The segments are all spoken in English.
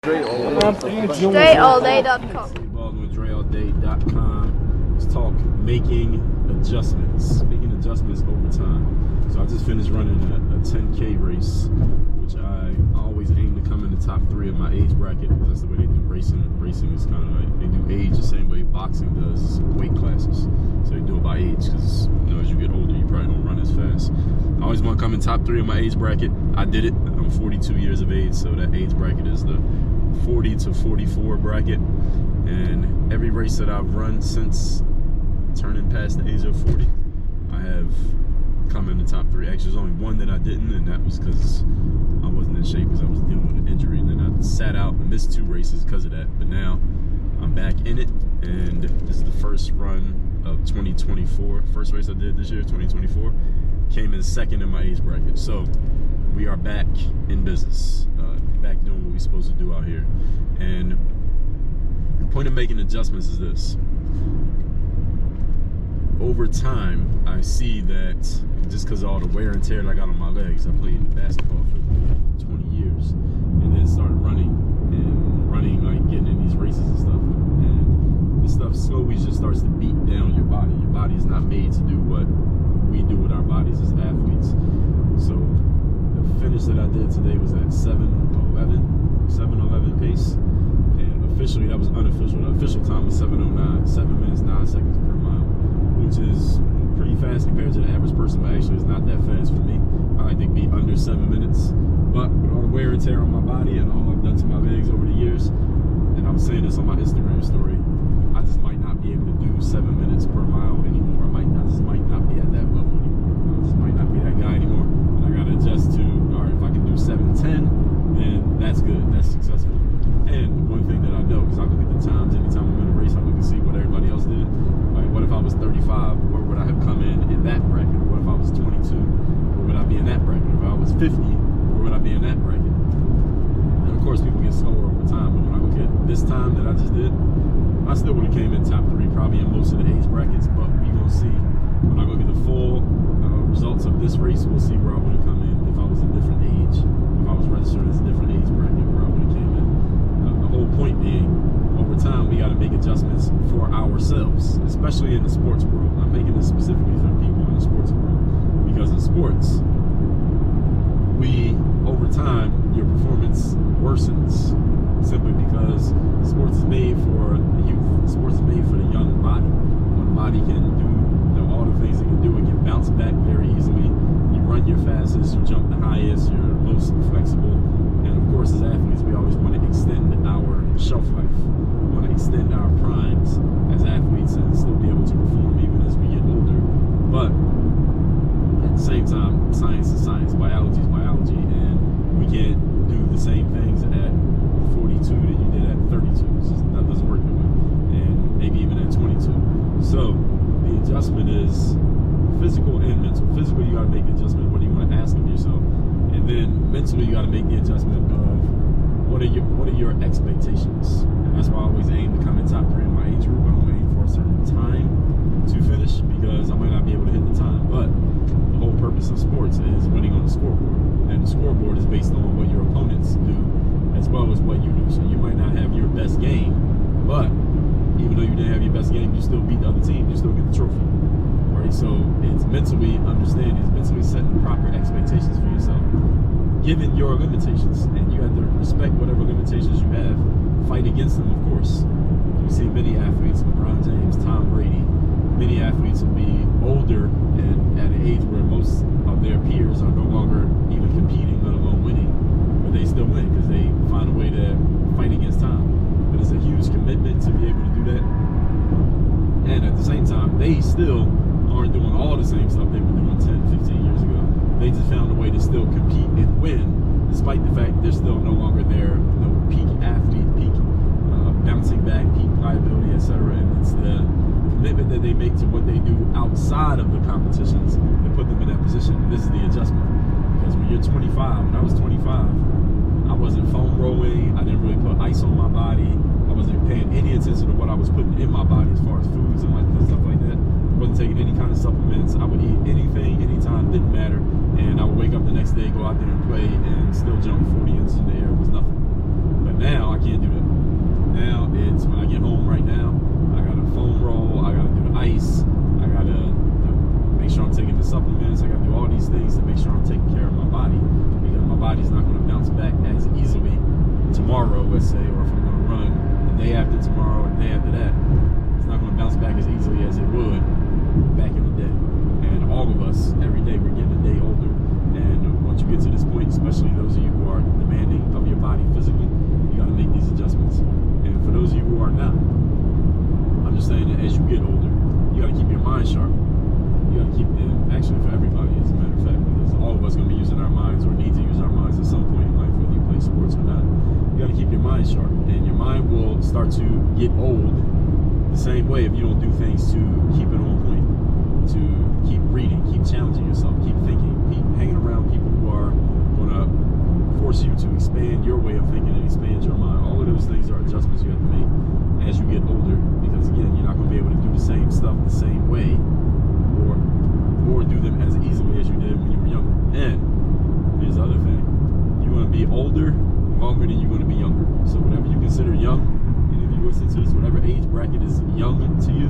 StraightallDay.com. Baldwin, StraightallDay.com. Let's talk making adjustments. Making adjustments over time. So I just finished running a 10K race, which I always aim to come in the top 3 of my age bracket, because that's the way they do racing. Racing is kind of like, they do age the same way boxing does weight classes. So they do it by age, because as you get older, you probably don't run as fast. I always want to come in top 3 of my age bracket. I did it. I'm 42 years of age, so that age bracket is the 40 to 44 bracket. And every race that I've run since turning past the age of 40, I have come in the top 3. Actually, there's only one that I didn't, and that was because I wasn't in shape, because I was dealing with an injury, and then I sat out and missed 2 races because of that. But now I'm back in it, and this is the first run of 2024. First race I did this year, 2024, came in second in my age bracket. So we are back in business, back doing what we're supposed to do out here. And the point of making adjustments is this. Over time, I see that just because of all the wear and tear that I got on my legs, I played basketball for 20 years, and then started running, like getting in these races and stuff. And this stuff slowly just starts to beat down your body. Your body is not made to do what we do with our bodies as athletes. So the finish that I did today was at 7:11 pace, and officially, that was unofficial. The official time was 7:09, 7 minutes 9 seconds per mile, which is pretty fast compared to the average person, but actually it's not that fast for me. I like to be under 7 minutes, but with all the wear and tear on my body and all I've done to my legs over the years, and I was saying this on my Instagram story, I just might not be able to do 7 minutes per mile anymore. I just might not be at that level anymore. I just might not be that guy anymore. And I gotta adjust to, all right, if I can do 7:10, then that's good, that's successful. And one thing that I know, because I look at the times anytime I'm in a race, I look and see what everybody else did. Like, what if I was 35? Where would I have come in that bracket? What if I was 22? Where would I be in that bracket? If I was 50, where would I be in that bracket? And of course, people get slower over time, but when I look at this time that I just did, I still would have came in top 3 probably in most of the age brackets, but we gonna see. When I look at the full results of this race, we'll see where I would have come in if I was a different age. If I was registered as a different age bracket, where I would have came in. The whole point being, over time, we got to make adjustments for ourselves, especially in the sports world. I'm making this specifically for the people in the sports world, because in sports, over time, your performance worsens, simply because sports is made for the youth. Sports is made for the young body. When the body can do all the things it can do, it can bounce back very easily. You run your fastest, you jump the highest, you're most flexible. And of course, as athletes, we always want to extend our shelf life. We want to extend our primes as athletes and still be able to perform even as we get older. But at the same time, science is science, biology is biology, and we can't do the same things at 42 that you did at 32. That doesn't work that way. And maybe even at 22. So the adjustment is physical and mental. Physically, you got to make the adjustment. What do you want to ask of yourself? And then mentally, you got to make the adjustment of what are your expectations. And that's why I always aim to come in top 3 in my age group. I don't aim for a certain time to finish, because I might not be able to hit the time. But the whole purpose of sports is winning on the scoreboard, and the scoreboard is based on what your opponents do as well as what you do. So you might not have your best game, but even though you didn't have your best game, you still beat the other team, you still get the trophy. Right? So it's mentally understanding, it's mentally setting proper expectations for yourself, given your limitations, and you have to respect whatever limitations you have, fight against them, of course. You see many athletes, LeBron James, Tom Brady, many athletes will be older and at an age where most of their peers are no longer even competing, let alone winning, but they still win because they find a way to fight against time. But it's a huge commitment to be able to do that. And at the same time, they still aren't doing all the same stuff they were doing 10, 15 years ago. They just found a way to still compete and win, despite the fact they're still no longer their peak athlete, peak bouncing back, peak pliability, etc. And it's the commitment that they make to what they do outside of the competitions that put them in that position. And this is the adjustment. Because when you're 25, when I was 25, I wasn't foam rolling, I didn't really put ice on my body, I wasn't paying any attention to what I was putting in my body as far as foods and stuff like that. I wasn't taking any kind of supplements. I would eat anything, anytime, didn't matter. And I would wake up the next day, go out there and play, and still jump 40 inches in the air. It was nothing. But But now I can't do that. Now it's when I get home right now, I gotta foam roll, I gotta do the ice, I gotta make sure I'm taking the supplements, I gotta do all these things to make sure I'm taking care of my body, because my body's not gonna bounce back as easily tomorrow, let's say, or if I'm gonna run the day after tomorrow or the day after that, it's not gonna bounce back as easily as it would back in the day. And all of us, every day, we're getting a day older. And once you get to this point, especially those of you who are demanding of your body physically, you got to make these adjustments. And for those of you who are not, I'm just saying that as you get older, you got to keep your mind sharp. You got to keep, and actually for everybody, as a matter of fact, because all of us going to be using our minds or need to use our minds at some point in life, whether you play sports or not. You got to keep your mind sharp, and your mind will start to get old the same way if you don't do things to keep it on point, to keep reading, keep challenging yourself, keep thinking, keep hanging around people who are going to force you to expand your way of thinking and expand your mind. All of those things are adjustments you have to make as you get older, because again, you're not going to be able to do the same stuff the same way or do them as easily as you did when you were younger. And here's the other thing, you're going to be older longer than you're going to be younger. So whatever you consider young, and if you listen to this, whatever age bracket is young to you,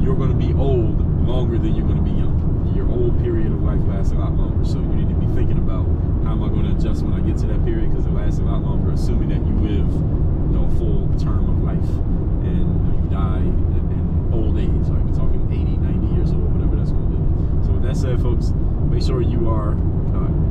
you're going to be old longer than you're going to be young. Your old period of life lasts a lot longer, so you need to be thinking about how am I going to adjust when I get to that period, because it lasts a lot longer, assuming that you live a full term of life and you die in old age. Like we're talking 80, 90 years old, whatever that's going to be. So with that said, folks, make sure you are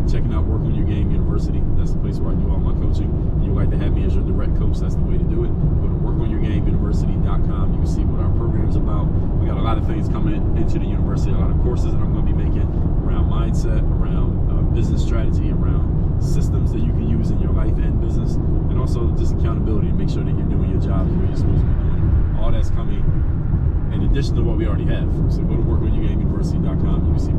checking out Work on Your Game University. That's the place where I do all my coaching. If you'd like to have me as your direct coach, that's the way to do it. Go to workonyourgameuniversity.com. You can see what our program's about. We got a lot of things coming into the university, a lot of courses that I'm going to be making around mindset, around business strategy, around systems that you can use in your life and business, and also just accountability to make sure that you're doing your job the way you're supposed to be doing. All that's coming in addition to what we already have. So go to workonyourgameuniversity.com. You can see